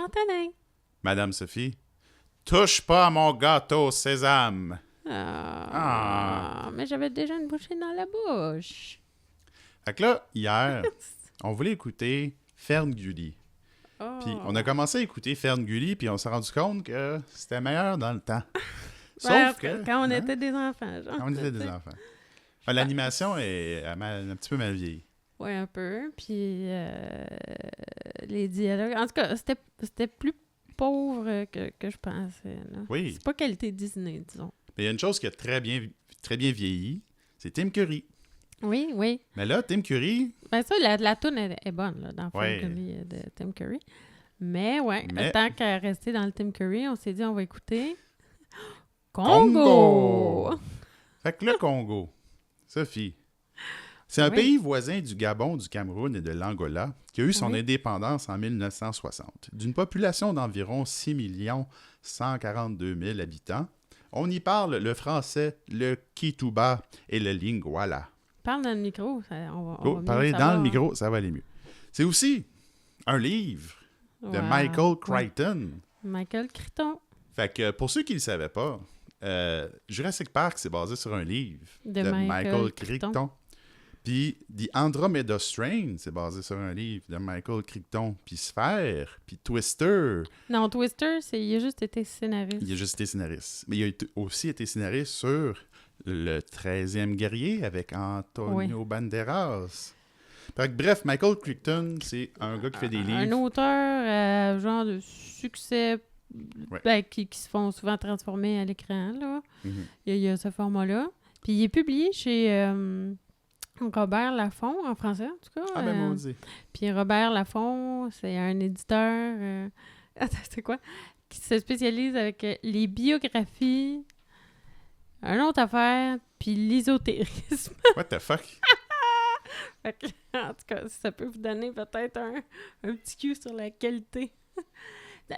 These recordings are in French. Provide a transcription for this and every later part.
Antonin. Madame Sophie, touche pas à mon gâteau sésame. Mais j'avais déjà une bouchée dans la bouche. Fait que là, hier, on voulait écouter Ferngully. Puis on a commencé à écouter Ferngully, puis on s'est rendu compte que c'était meilleur dans le temps. Sauf que... Quand on était des enfants, genre. Quand on était des enfants. Enfin, l'animation est un petit peu mal vieillie. Oui, un peu. Puis les dialogues... En tout cas, c'était plus pauvre que je pensais. Là. Oui. C'est pas qualité Disney, disons. Mais il y a une chose qui a très bien vieilli, c'est Tim Curry. Oui, oui. Mais là, Tim Curry... Ben ça, la toune est bonne, là, dans Ferngully de Tim Curry. Mais tant qu'à rester dans le Tim Curry, on s'est dit, on va écouter... Congo! Fait que le Congo, Sophie, c'est un pays voisin du Gabon, du Cameroun et de l'Angola qui a eu son indépendance en 1960. D'une population d'environ 6 142 000 habitants, on y parle le français, le Kituba et le Lingala. Parle dans le micro, on va mieux parler savoir. dans le micro, ça va aller mieux. C'est aussi un livre de Michael Crichton. Michael Crichton. Fait que pour ceux qui ne le savaient pas, Jurassic Park, c'est basé sur un livre de Michael Crichton. Puis The Andromeda Strain, c'est basé sur un livre de Michael Crichton. Puis Sphère, puis Twister. Non, Twister, il a juste été scénariste. Il a juste été scénariste. Mais il a aussi été scénariste sur Le 13e guerrier avec Antonio Banderas. Fait que, bref, Michael Crichton, c'est un gars qui fait des livres. Un auteur, genre de succès, qui se font souvent transformer à l'écran, là. Mm-hmm. Il y a ce format-là. Puis il est publié chez Robert Laffont, en français, en tout cas. Ah ben, maudit. Puis Robert Laffont, c'est un éditeur... Attends, c'est quoi? Qui se spécialise avec les biographies, une autre affaire, puis l'ésotérisme. What the fuck? En tout cas, ça peut vous donner peut-être un petit cue sur la qualité.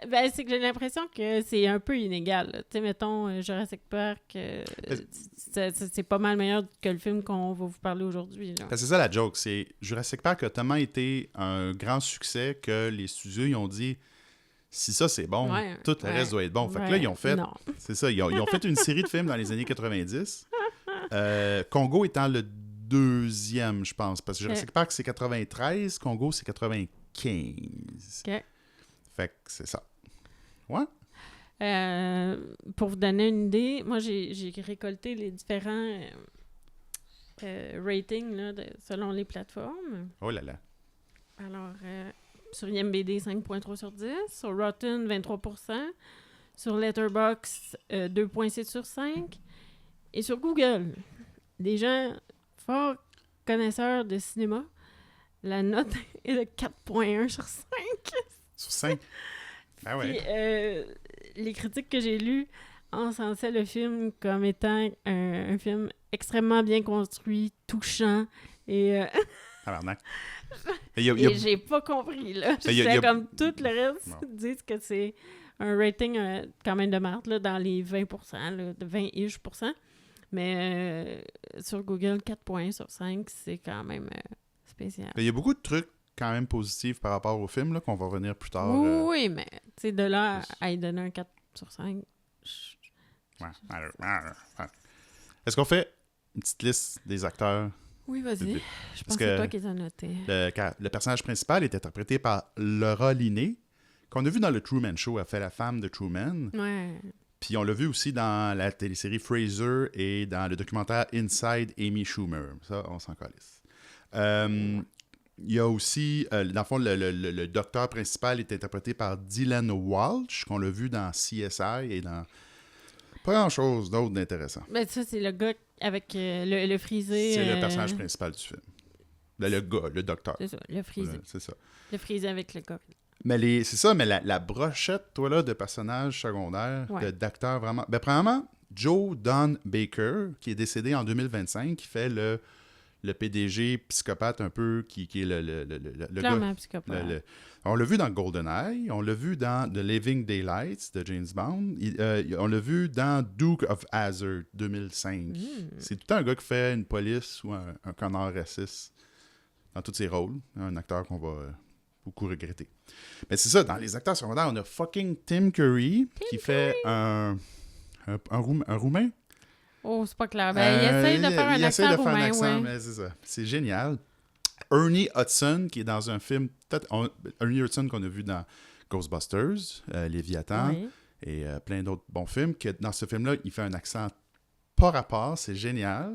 Ben, c'est que j'ai l'impression que c'est un peu inégal. Tu sais, mettons, Jurassic Park, c'est pas mal meilleur que le film qu'on va vous parler aujourd'hui. C'est ça la joke, c'est Jurassic Park a tellement été un grand succès que les studios ils ont dit si ça c'est bon, tout le reste doit être bon. Fait que là, ils ont fait... Non. C'est ça, ils ont fait une série de films dans les années 90. Congo étant le deuxième, je pense. Parce que Jurassic Park, c'est 93. Congo, c'est 95. OK. Fait que c'est ça. Ouais. Pour vous donner une idée, moi, j'ai récolté les différents ratings là, selon les plateformes. Oh là là. Alors, sur IMDb, 5.3 sur 10. Sur Rotten, 23%. Sur Letterboxd, 2.7 sur 5. Et sur Google, des gens fort connaisseurs de cinéma, la note est de 4.1 sur 5. Sur 5? Ben ouais. Puis, les critiques que j'ai lues encensaient le film comme étant un film extrêmement bien construit, touchant et... Et j'ai pas compris, là. Comme tout le reste disent que c'est un rating quand même de marde, là, dans les 20%, là, de 20-ish%. Mais sur Google, 4.1 sur 5, c'est quand même spécial. Il y a beaucoup de trucs quand même positifs par rapport au film, là, qu'on va revenir plus tard. Oui, mais tu sais, de là à y donner un 4 sur 5... Est-ce qu'on fait une petite liste des acteurs? Oui, vas-y. Je pense que c'est toi qui les as notés. Le personnage principal est interprété par Laura Linney, qu'on a vu dans le Truman Show. Elle fait la femme de Truman. Ouais. Puis on l'a vu aussi dans la télésérie Frasier et dans le documentaire Inside Amy Schumer. Ça, on s'en calisse. Il y a aussi, dans le fond, le docteur principal est interprété par Dylan Walsh, qu'on l'a vu dans CSI et dans pas grand-chose d'autre d'intéressant. Ben ça, c'est le gars avec le frisé. C'est le personnage principal du film. Le gars, le docteur. C'est ça, le frisé. C'est ça. Le frisé avec le gars. Mais c'est ça, mais la brochette, toi, là, de personnages secondaires, d'acteurs vraiment... Ben, premièrement, Joe Don Baker, qui est décédé en 2025, qui fait le PDG psychopathe un peu, qui est le clairement gars... psychopathe. On l'a vu dans GoldenEye, on l'a vu dans The Living Daylights de James Bond, on l'a vu dans Duke of Hazzard 2005. C'est tout le temps un gars qui fait une police ou un connard raciste dans tous ses rôles. Un acteur qu'on va beaucoup regretté. Mais c'est ça, dans les acteurs secondaires, on a fucking Tim Curry qui fait un Roumain. Oh, c'est pas clair. Ben, il essaie de faire un accent roumain, ouais. Mais c'est ça. C'est génial. Ernie Hudson, qui est dans un film... Ernie Hudson qu'on a vu dans Ghostbusters, Léviathan, Oui. et plein d'autres bons films, que dans ce film-là, il fait un accent pas rapport. C'est génial.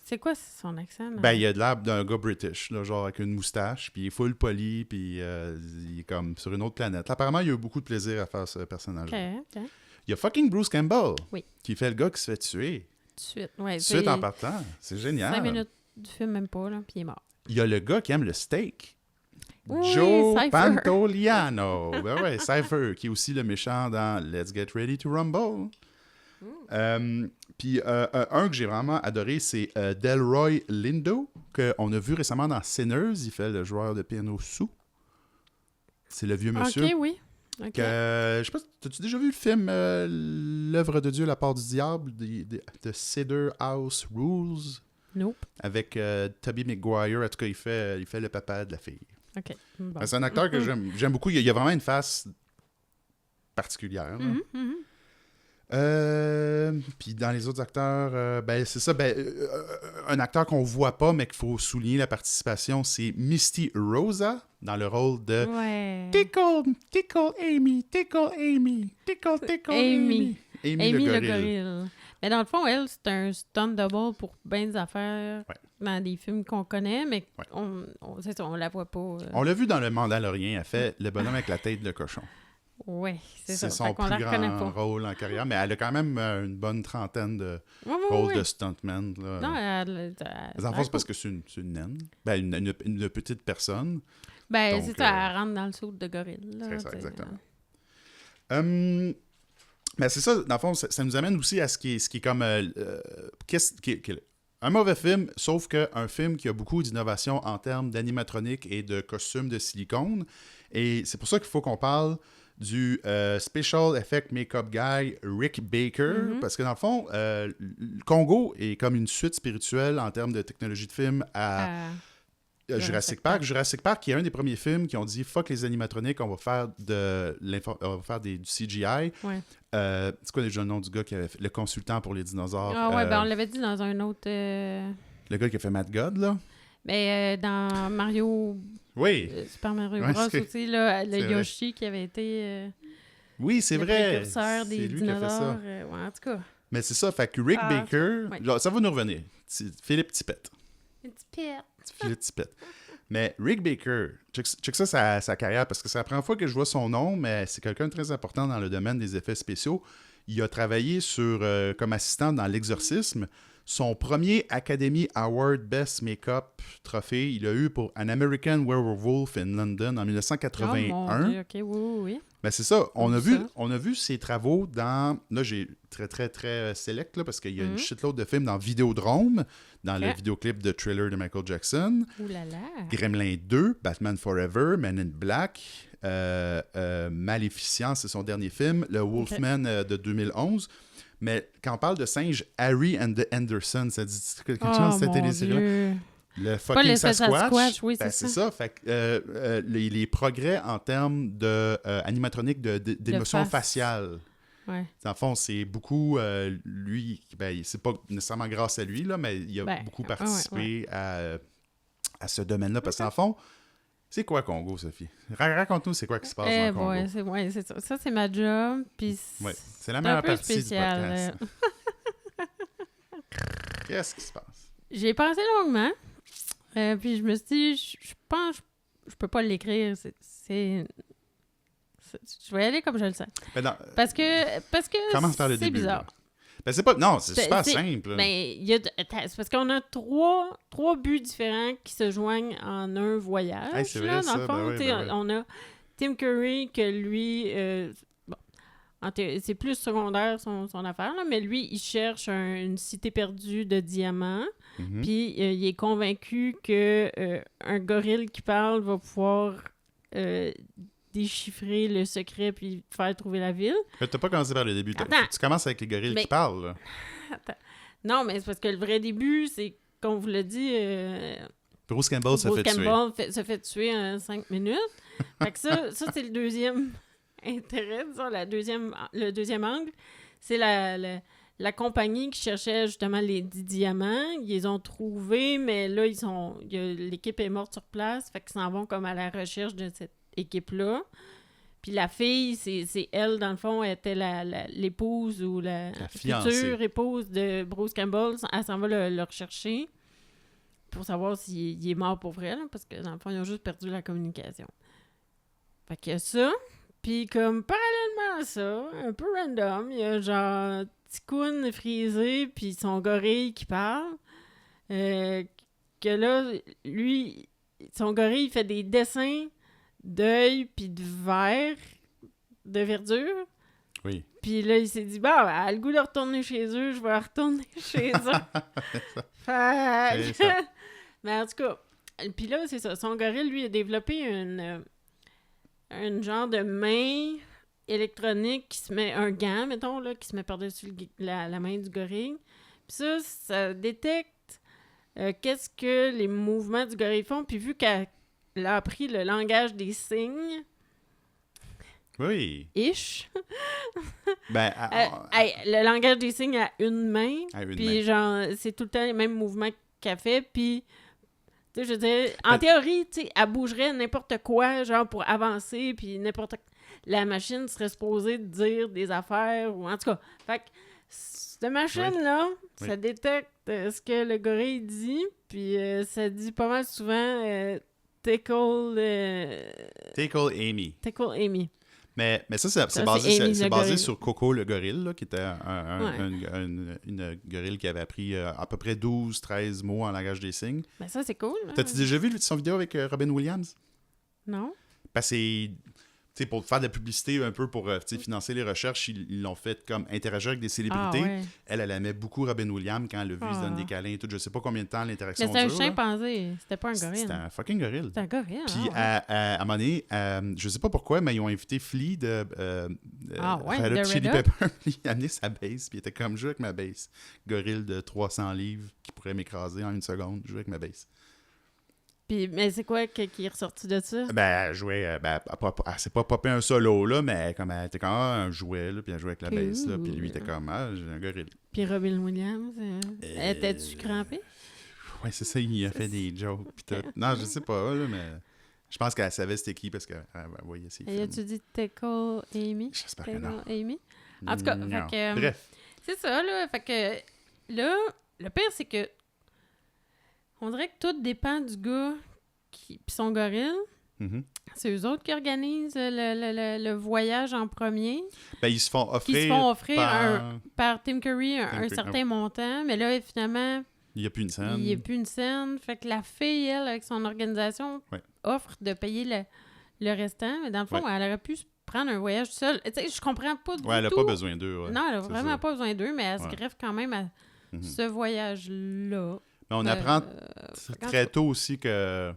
C'est quoi son accent? Là? Ben, il a de l'air d'un gars british, là, genre avec une moustache, puis il est full poli, puis il est comme sur une autre planète. Apparemment, il a eu beaucoup de plaisir à faire ce personnage. OK. Il y a fucking Bruce Campbell, Oui. qui fait le gars qui se fait tuer. Tout de suite. Ouais, Tout de suite en partant. C'est génial. 5 minutes du film, même pas, là, puis il est mort. Il y a le gars qui aime le steak. Oui, Joe Cypher. Pantoliano. Ben ouais, Cypher, qui est aussi le méchant dans Let's Get Ready to Rumble. Puis un que j'ai vraiment adoré, c'est Delroy Lindo, qu'on a vu récemment dans Sinners. Il fait le joueur de piano sous. C'est le vieux monsieur. OK, oui. OK. Je sais pas, as-tu déjà vu le film L'œuvre de Dieu, la part du diable, de Cedar House Rules? Nope. Avec Tobey Maguire. En tout cas, il fait le papa de la fille. OK. Bon. C'est un acteur que j'aime beaucoup. Il y a vraiment une face particulière. Là. Puis dans les autres acteurs, ben c'est ça, un acteur qu'on voit pas, mais qu'il faut souligner la participation, c'est Misty Rosa, dans le rôle de Ouais. Tickle Amy, Tickle Amy, Tickle Amy. Amy le gorille. Mais dans le fond, elle, c'est un stunt double pour bien des affaires dans des films qu'on connaît, mais c'est ça, on la voit pas. On l'a vu dans Le Mandalorien, elle fait le bonhomme avec la tête de cochon. Oui, c'est ça. C'est son plus grand rôle en carrière, mais elle a quand même une bonne trentaine de rôles de stuntman. Là. Non, les enfants, c'est parce que c'est une naine. Ben, une petite personne. Ben, donc, c'est ça, elle rentre dans le saut de gorille. Là, c'est ça, exactement. Ben, c'est ça, dans le fond, ça nous amène aussi à ce qui est comme... un mauvais film, sauf qu'un film qui a beaucoup d'innovation en termes d'animatronique et de costumes de silicone. Et c'est pour ça qu'il faut qu'on parle du Special Effect Makeup Guy Rick Baker, parce que dans le fond, Congo est comme une suite spirituelle en termes de technologie de film à Jurassic Park. Jurassic Park, qui est un des premiers films qui ont dit « Fuck les animatroniques, on va faire du CGI Ouais. ». C'est quoi déjà le nom du gars qui avait fait le consultant pour les dinosaures? Ah ouais, on l'avait dit dans un autre... Le gars qui a fait Mad God, là? Ben, dans Mario... Oui. Super Mario Bros. Aussi, là, le Yoshi qui avait été oui, c'est le vrai. précurseur des c'est lui qui a fait ça. Ouais, en tout cas. Mais c'est ça, fait que Rick Baker, genre, ça va nous revenir. Philippe Tippett. Philippe Tippett. Mais Rick Baker, check ça sa carrière, parce que c'est la première fois que je vois son nom, mais c'est quelqu'un de très important dans le domaine des effets spéciaux. Il a travaillé comme assistant dans L'Exorcisme. Son premier Academy Award Best Makeup trophée, il l'a eu pour An American Werewolf in London en 1981. Oh mon Dieu, OK, oui. Ben c'est ça, on a vu ses travaux dans... Là, j'ai très select, là, parce qu'il y a une shitload de films dans Vidéodrome, dans le vidéoclip de Thriller de Michael Jackson. Ouh là là. Gremlin 2, Batman Forever, Men in Black, Maléficent, c'est son dernier film, Le Wolfman de 2011. Mais quand on parle de singe, Harry and the Anderson, ça dit quelque chose, cette télésérie-là? Le fucking Sasquatch. Oui, c'est ça. Fait que, les progrès en termes d'animatronique d'émotion faciale. Ouais. Dans le fond, c'est beaucoup... lui, ben, c'est pas nécessairement grâce à lui, là, mais il a beaucoup participé à ce domaine-là. Parce que dans le fond, c'est quoi Congo, Sophie? Raconte-nous c'est quoi qui se passe dans Congo. C'est ça. Ça, c'est ma job. Puis c'est la meilleure partie spécial, du podcast. Qu'est-ce qui se passe? J'ai pensé longuement. Puis je me suis dit, je pense, je peux pas l'écrire. Je vais y aller comme je le sens. Parce que commence par le c'est début. bizarre. Ben, c'est super simple. Ben, c'est parce qu'on a trois buts différents qui se joignent en un voyage. Hey, c'est vrai, dans le fond, on a Tim Curry, que lui... c'est plus secondaire son affaire, là, mais lui, il cherche une cité perdue de diamants. Puis il est convaincu que un gorille qui parle va pouvoir déchiffrer le secret puis faire trouver la ville. Mais t'as pas commencé par le début. Tu commences avec les gorilles qui parlent. Là. Attends. Non, mais c'est parce que le vrai début, c'est, comme vous l'a dit, Bruce Campbell se fait tuer. Se fait tuer en 5 minutes. Fait que ça c'est le deuxième intérêt, disons, le deuxième angle. C'est la compagnie qui cherchait justement les 10 diamants. Ils les ont trouvés, mais là, l'équipe est morte sur place. Fait qu'ils s'en vont comme à la recherche de cette équipe-là. Puis la fille, c'est elle, dans le fond, elle était l'épouse ou la future épouse de Bruce Campbell. Elle s'en va le rechercher pour savoir s'il est mort pour vrai, là, parce que dans le fond, ils ont juste perdu la communication. Fait qu'il y a ça. Puis comme parallèlement à ça, un peu random, il y a genre Tikkun frisé puis son gorille qui parle. Que là, lui, son gorille, il fait des dessins d'œil puis de verre, de verdure. Oui. Puis là, il s'est dit, bah, elle a le goût de retourner chez eux, je vais retourner chez eux. Fait que... Mais en tout cas, puis là, c'est ça. Son gorille, lui, a développé une genre de main électronique qui se met, un gant, mettons, là, qui se met par-dessus la main du gorille. Puis ça détecte qu'est-ce que les mouvements du gorille font. Puis vu qu'elle a appris le langage des signes... Oui. Ish. Le langage des signes à une main. Puis genre, c'est tout le temps les mêmes mouvements qu'elle fait. Puis, tu sais, je veux dire, en théorie, tu sais, elle bougerait n'importe quoi, genre, pour avancer. Puis la machine serait supposée dire des affaires. Ou en tout cas, fait que cette machine-là, ça détecte ce que le gorille dit. Puis ça dit pas mal souvent Tickle Amy. Tickle Amy. Mais ça, c'est basé sur Coco le gorille, là, qui était une gorille qui avait appris à peu près 12-13 mots en langage des signes. Ben ça, c'est cool. Hein? T'as-tu déjà vu son vidéo avec Robin Williams? Non. Parce que c'est pour faire de la publicité un peu pour financer les recherches, ils l'ont fait comme interagir avec des célébrités. Ah, ouais. Elle aimait beaucoup Robin Williams quand elle l'a vu, il se donne des câlins et tout. Je sais pas combien de temps l'interaction dure. Mais c'était un chimpanzé, c'était pas un gorille. C'était un fucking gorille. C'était un gorille. Puis à un moment donné, je sais pas pourquoi, mais ils ont invité Flea de de Chili Red Hot. Pepper. Il a amené sa base, puis il était comme, joue avec ma base. Gorille de 300 livres qui pourrait m'écraser en une seconde, joue avec ma base. Puis, mais c'est quoi qui est ressorti de ça? Elle jouait, elle s'est pas popé un solo, là, mais comme elle était comme un jouet, là, puis elle jouait avec la bass, là, puis lui était comme, j'ai un gorille. Puis Robin Williams, étais-tu crampé? Ouais, c'est ça, il a fait des jokes, puis tout. Non, je sais pas, là, mais je pense qu'elle savait c'était qui, parce qu'elle voyait ses films. As-tu dit Tickle Amy? J'espère que non. Amy? En tout cas, fait que, bref. C'est ça, là, fait que là, le pire, c'est que on dirait que tout dépend du gars puis son gorille. Mm-hmm. C'est eux autres qui organisent le voyage en premier. Ben, ils se font offrir, par Tim Curry un certain montant, mais là, finalement, il n'y a plus une scène. Il n'y a plus une scène. Fait que la fille, elle, avec son organisation, offre de payer le restant, mais dans le fond, elle aurait pu prendre un voyage seule. Tu sais, je comprends pas du tout. Elle n'a pas besoin d'eux. Ouais. Non, elle n'a vraiment pas besoin d'eux, mais elle se greffe quand même à ce voyage-là. Mais on apprend très tôt aussi que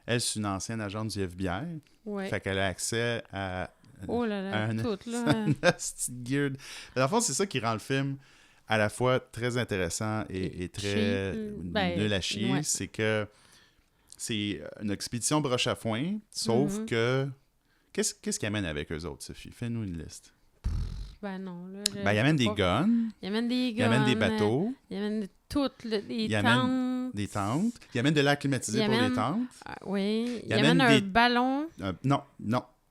elle, c'est une ancienne agente du FBI. Ouais. Fait qu'elle a accès à tout, là. petite gear. Dans le fond, c'est ça qui rend le film à la fois très intéressant et très nul à chier. Ouais. C'est que c'est une expédition broche à foin, sauf que... Qu'est-ce qu'ils amènent avec eux autres, Sophie? Fais-nous une liste. Ben non, là... ils amènent des guns. Ils amènent des guns. Ils amènent des bateaux. Ils amènent toutes les tentes. Des tentes. Ils amènent de l'air climatisé pour les tentes. Oui. Ils amènent un ballon. Non.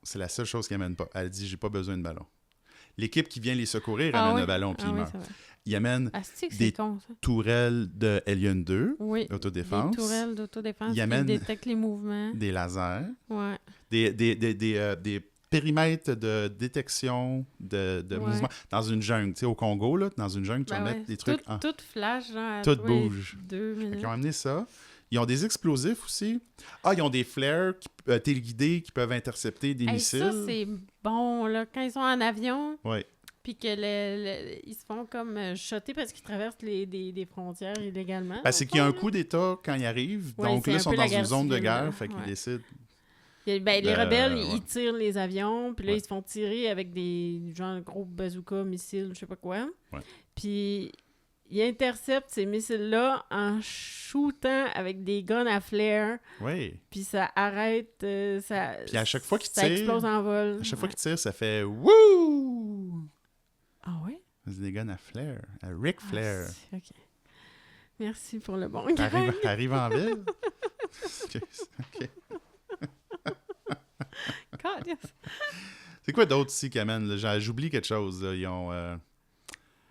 C'est la seule chose qu'ils amènent pas. Elle dit, j'ai pas besoin de ballon. L'équipe qui vient les secourir amène un ballon puis ils meurent. Ils amènent des tourelles de Alien 2 d'autodéfense. Des tourelles d'autodéfense qui détectent les mouvements. Des lasers. Ouais. Des périmètres de détection de mouvements. Dans une jungle, tu sais, au Congo, là, dans une jungle, tu vas mettre des trucs... Tout flash, genre, tout bouge. 2 minutes. Ils ont amené ça. Ils ont des explosifs aussi. Ils ont des flares téléguidés qui peuvent intercepter des missiles. Ça, c'est bon, là. Quand ils sont en avion... Oui. Puis qu'ils se font comme shotter parce qu'ils traversent des frontières illégalement. C'est qu'il y a un coup d'État quand ils arrivent. Donc là, ils sont dans une zone de guerre. Fait qu'ils décident... les rebelles, ils tirent les avions. Puis là, ils se font tirer avec des genre gros bazookas, missiles, je sais pas quoi. Ouais. Puis il intercepte ces missiles-là en shootant avec des guns à flare. Oui. Puis ça arrête, ça... Puis à chaque fois qu'il ça tire... explose en vol. À chaque fois qu'il tire, ça fait « Wouh! » Ah oui? C'est des guns à Flair, à Ric Flair. OK. Merci pour le bon Arrive en ville. OK. God, yes. C'est quoi d'autre ici qui amène? Là? J'oublie quelque chose. Là. Ils ont...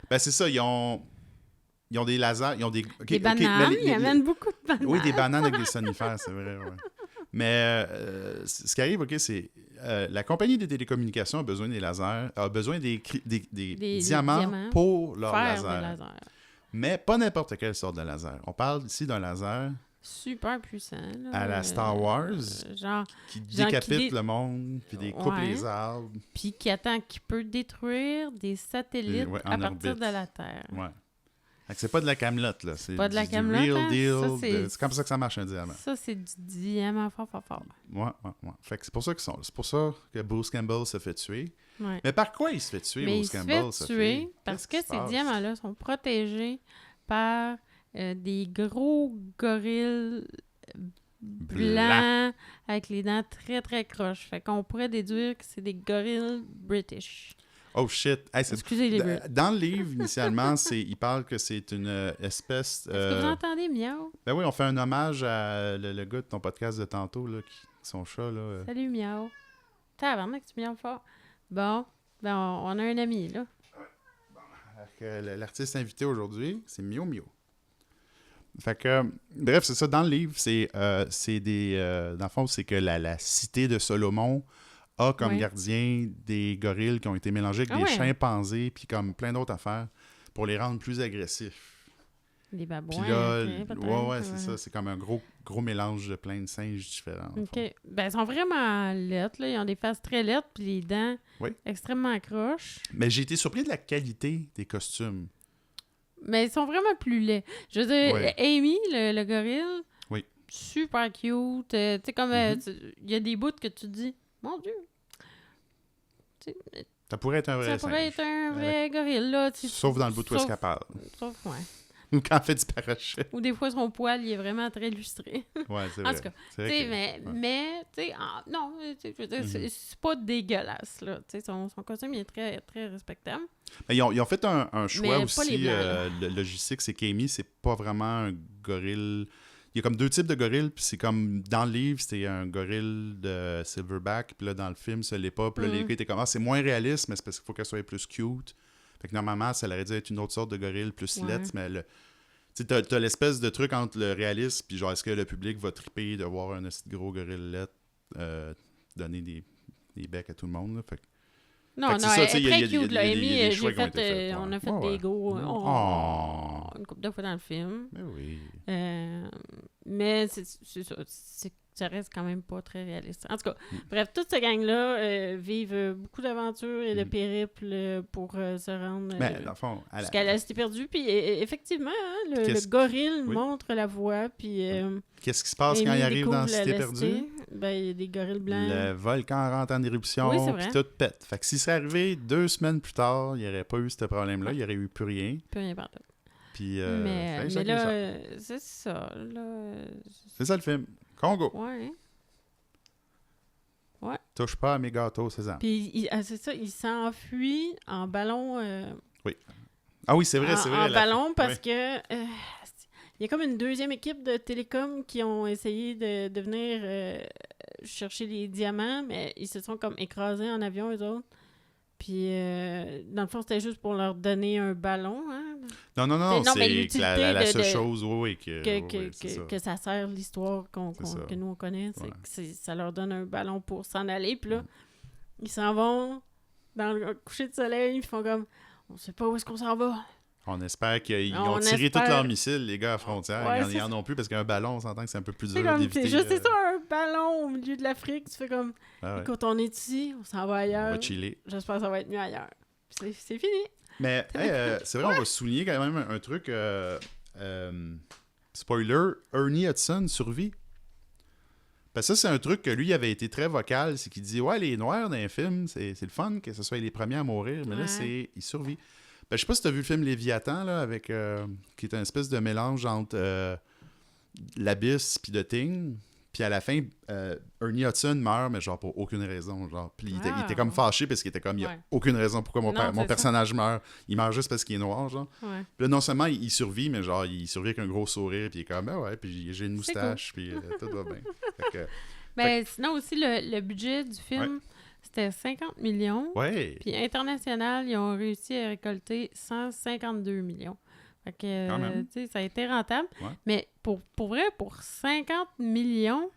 Ben c'est ça, ils ont des lasers, ils ont des... Des bananes, ils amènent beaucoup de bananes. Oui, des bananes avec des sonifères, c'est vrai, ouais. Mais ce qui arrive, OK, c'est... la compagnie des télécommunications a besoin des lasers, a besoin des diamants pour leurs lasers. Mais pas n'importe quelle sorte de laser. On parle ici d'un laser... Super puissant. Là, à la Star Wars, qui décapite le monde, puis coupe les arbres. Puis qui peut détruire des satellites à partir de la Terre. Ouais. C'est pas de la camelote, là. C'est pas de la du camelote, real deal. C'est comme ça que ça marche, un diamant. Ça, c'est du diamant fort. Ouais. Fait que c'est pour ça qu'ils sont. C'est pour ça que Bruce Campbell se fait tuer. Ouais. Mais par quoi il se fait tuer, Bruce Campbell? Il se fait tuer parce que ces diamants-là sont protégés par des gros gorilles blancs avec les dents très, très croches. Fait qu'on pourrait déduire que c'est des gorilles british. Oh shit! Hey, excusez les Brits. Dans le livre, initialement, il parle que c'est une espèce... Est-ce que vous entendez Miaou? Ben oui, on fait un hommage à le gars de ton podcast de tantôt, là, son chat. Là. Salut Miaou. Tabarnak, tu miaules fort. Bon, ben on a un ami, là. L'artiste invité aujourd'hui, c'est Mio Mio. Fait que, bref, c'est ça. Dans le livre, c'est des... dans le fond, c'est que la cité de Solomon a comme gardien des gorilles qui ont été mélangés avec des chimpanzés puis comme plein d'autres affaires pour les rendre plus agressifs. Des babouins. Puis là, c'est ça. C'est comme un gros mélange de plein de singes différents. OK. Ben, ils sont vraiment lettres, là. Ils ont des faces très lettres puis les dents extrêmement croches. Mais j'ai été surpris de la qualité des costumes. Mais ils sont vraiment plus laids. Je veux dire, Amy, le gorille, super cute. Tu sais, comme il y a des bouts que tu te dis, mon Dieu. Ça pourrait être un vrai singe. Ça pourrait être un vrai gorille, là. Sauf dans le bout où est-ce qu'elle parle. Sauf, Ou quand elle fait du parachute. Ou des fois, son poil, il est vraiment très lustré. Ouais, c'est vrai. En tout cas, mais tu sais, non, je veux dire, c'est pas dégueulasse, là. Tu sais, son costume, il est très, très respectable. Mais ils ont fait un choix aussi logistique, c'est qu'Amy, c'est pas vraiment un gorille. Il y a comme deux types de gorilles, puis c'est comme dans le livre, c'était un gorille de silverback, puis là dans le film, ça l'est pas. Puis là, les gars étaient comme c'est moins réaliste, mais c'est parce qu'il faut qu'elle soit plus cute. Fait que normalement, ça aurait dû être une autre sorte de gorille plus lettre, mais t'as l'espèce de truc entre le réalisme, puis genre, est-ce que le public va triper de voir un gros gorille lettre donner des becs à tout le monde, là? Fait que... Non, elle est très cute, là. Amy, on a fait des gros... une couple de fois dans le film. Mais oui. Mais c'est ça. Ça reste quand même pas très réaliste. En tout cas, bref, toute cette gang-là vivent beaucoup d'aventures et de périples pour se rendre jusqu'à la cité perdue. Puis effectivement, le gorille montre la voie. Puis qu'est-ce qui se passe quand il arrive dans la cité perdue? Ben, il y a des gorilles blancs. Le volcan rentre en éruption, puis tout pète. Fait que s'il serait arrivé 2 semaines plus tard, il n'y aurait pas eu ce problème-là. Il n'y aurait eu plus rien. Plus rien partout. Puis, mais là, c'est ça. C'est ça le film. Congo. Ouais. Touche pas à mes gâteaux, César. Puis, c'est ça, il s'enfuit en ballon. Oui. Ah oui, c'est vrai, c'est vrai. En ballon, parce que il y a comme une deuxième équipe de télécom qui ont essayé de venir chercher les diamants, mais ils se sont comme écrasés en avion, eux autres. Puis, dans le fond, c'était juste pour leur donner un ballon. Hein? Non, c'est la seule chose que ça sert l'histoire que nous, on connaît. C'est que ça leur donne un ballon pour s'en aller. Puis là, ils s'en vont dans le coucher de soleil. Ils font comme, on sait pas où est-ce qu'on s'en va. On espère qu'ils ont tiré tous leurs missiles, les gars, à la frontière. Ils en ont plus parce qu'un ballon, on s'entend que c'est un peu plus dur d'éviter. C'est juste ça, un ballon au milieu de l'Afrique. Tu fais comme, écoute, on est ici, on s'en va ailleurs. On va chiller. J'espère que ça va être mieux ailleurs. C'est fini. Mais c'est vrai, on va souligner quand même un truc. Spoiler, Ernie Hudson survit. Parce que ça, c'est un truc que lui avait été très vocal. C'est qu'il dit, les Noirs dans les films, c'est le fun que ce soit les premiers à mourir. Mais là, il survit. Ben, je sais pas si tu as vu le film Léviathan, là, avec, qui est un espèce de mélange entre l'Abyss puis The Thing. Puis à la fin, Ernie Hudson meurt, mais genre pour aucune raison. Genre. Puis il était comme fâché parce qu'il était comme, il n'y a aucune raison pourquoi mon personnage meurt. Il meurt juste parce qu'il est noir, genre. Ouais. Puis là, non seulement il survit, mais genre, il survit avec un gros sourire, puis il est comme, ah ouais, puis j'ai une moustache, puis tout va bien. Sinon aussi, le budget du film, c'était 50 millions. Ouais. Puis international, ils ont réussi à récolter 152 millions. Fait que, tu sais, ça a été rentable. Ouais. Mais pour vrai, pour 50 millions,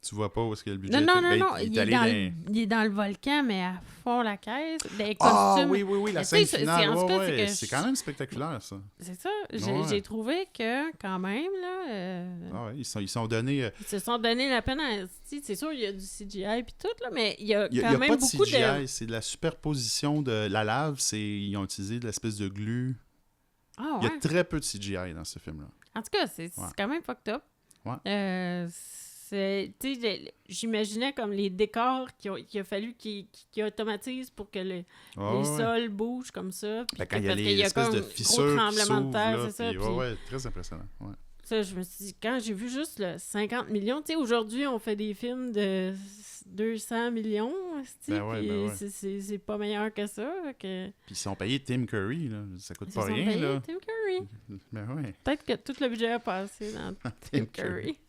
tu vois pas où est-ce que le budget non, il est dans le volcan, mais à fond la caisse. Les costumes. Ah oui, la scène finale. C'est quand même spectaculaire, ça. C'est ça. J'ai trouvé que, quand même, là... ils se sont donnés... Ils se sont donné la peine à... C'est sûr, il y a du CGI et tout, là, mais il y a quand même pas de beaucoup CGI, c'est de la superposition de la lave. Ils ont utilisé de l'espèce de glu. Ah, il y a très peu de CGI dans ce film-là. En tout cas, c'est quand même fucked up. Ouais. J'imaginais comme les décors qu'il a fallu qu'ils automatisent pour que les sols bougent comme ça. Puis quand il y a les espèces de fissures tremblement de terre, c'est ça. Puis, très impressionnant. Ouais. Ça, je me suis dit, quand j'ai vu juste le 50 millions, tu sais, aujourd'hui, on fait des films de 200 millions, c'est pas meilleur que ça. Puis ils sont payés Tim Curry, là. Ça coûte pas rien, là. Tim Curry. Ben ouais. Peut-être que tout le budget a passé dans Tim Curry.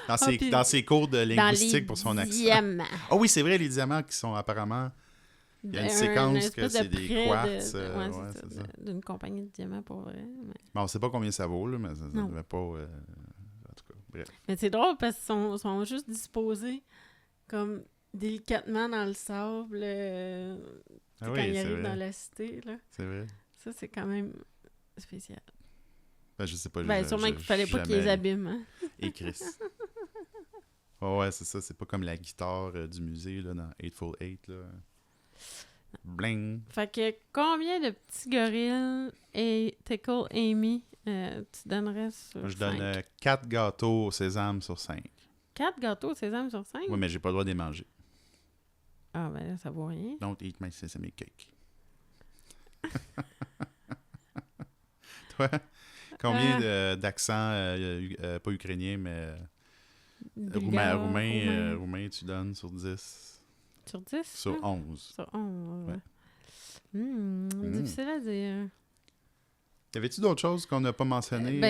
Dans ses cours de linguistique pour son accent. Diamants. Ah oui, c'est vrai, les diamants qui sont apparemment... Il y a une séquence que c'est des quartz. C'est ça. D'une compagnie de diamants, pour vrai. Mais... Bon, on sait pas combien ça vaut, là, mais ça ne devait pas... En tout cas, bref. Mais c'est drôle parce qu'ils sont juste disposés comme délicatement dans le sable quand ils arrivent dans la cité. Là. C'est vrai. Ça, c'est quand même spécial. Ben, je sais pas. Sûrement qu'il fallait pas qu'ils les abîment. Hein? Et Chris. Ouais, c'est ça. C'est pas comme la guitare du musée là, dans Eightful Eight. Là. Bling. Fait que combien de petits gorilles et Tickle Amy tu donnerais sur 5? Je donne 4 gâteaux au sésame sur 5. 4 gâteaux au sésame sur 5? Oui, mais j'ai pas le droit de les manger. Ah, ben là, ça vaut rien. Don't eat my sesame cake. Toi, combien d'accents, pas ukrainien, mais roumain, tu donnes sur 10? Sur 10? Sur 11. Sur 11, ouais. Difficile à dire. Y avait-tu d'autres choses qu'on n'a pas mentionnées?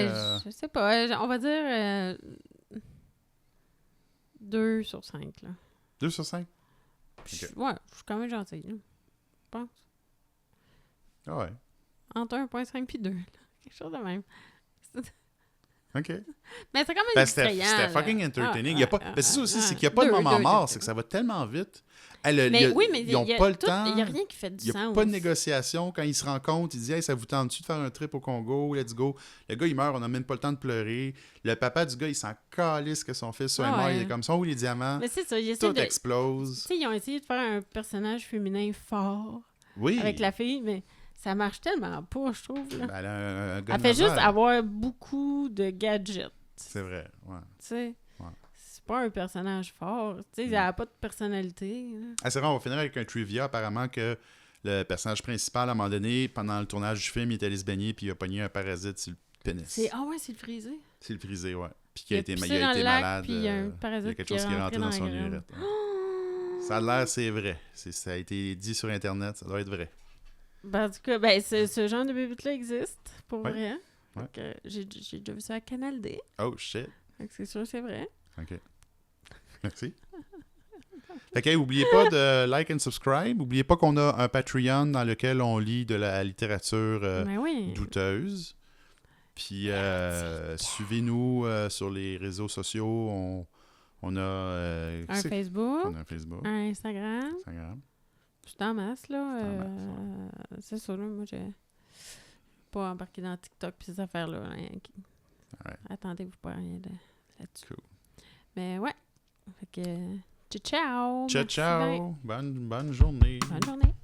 Je sais pas. On va dire 2 sur 5. Là. 2 sur 5? Okay. Ouais, je suis quand même gentille. Je pense. Ah ouais. Entre 1.5 et 2. Là. Quelque chose de même. OK. Mais c'est quand même effrayant. C'était fucking entertaining. C'est ça aussi, c'est qu'il n'y a pas de moment mort. C'est que ça va tellement vite. Ils n'ont pas le temps. Il n'y a rien qui fait du sens. Il n'y a pas de négociation. Quand ils se rencontrent, ils disent hey, ça vous tente-tu de faire un trip au Congo? Let's go. Le gars, il meurt, on n'a même pas le temps de pleurer. Le papa du gars, il s'en calisse que son fils soit mort. Il est comme ça. Où les diamants? Mais c'est ça, tout explose. Ils ont essayé de faire un personnage féminin fort avec la fille, mais ça marche tellement pas, je trouve. Là. Ben, elle fait juste avoir beaucoup de gadgets. C'est vrai, ouais. Tu sais. C'est pas un personnage fort. Tu sais, elle n'a pas de personnalité. Ah, c'est vrai, on va finir avec un trivia. Apparemment que le personnage principal, à un moment donné, pendant le tournage du film, il était allé se baigner puis il a pogné un parasite sur le pénis. Ah ouais, c'est le frisé. C'est le frisé, ouais. Puis il a été lac, malade. Puis il y a un parasite il y a quelque chose qui est rentré dans son urètre. Ça a l'air, c'est vrai. Ça a été dit sur Internet, ça doit être vrai. Ben, en tout cas, ce genre de bébite-là existe, pour vrai. Ouais. J'ai déjà vu ça à Canal D. Oh, shit. C'est sûr, c'est vrai. OK. Merci. OK, n'oubliez pas de like and subscribe. N'oubliez pas qu'on a un Patreon dans lequel on lit de la littérature douteuse. Puis, suivez-nous sur les réseaux sociaux. On a... un Facebook. On a un Facebook. Un Instagram. Je suis en masse, là. C'est ça, là. Moi, j'ai pas embarqué dans TikTok pis ces affaires-là. Right. Attendez-vous pas rien là-dessus. Cool. Mais ouais. Fait que... Ciao! Ciao! Bonne journée! Bonne journée!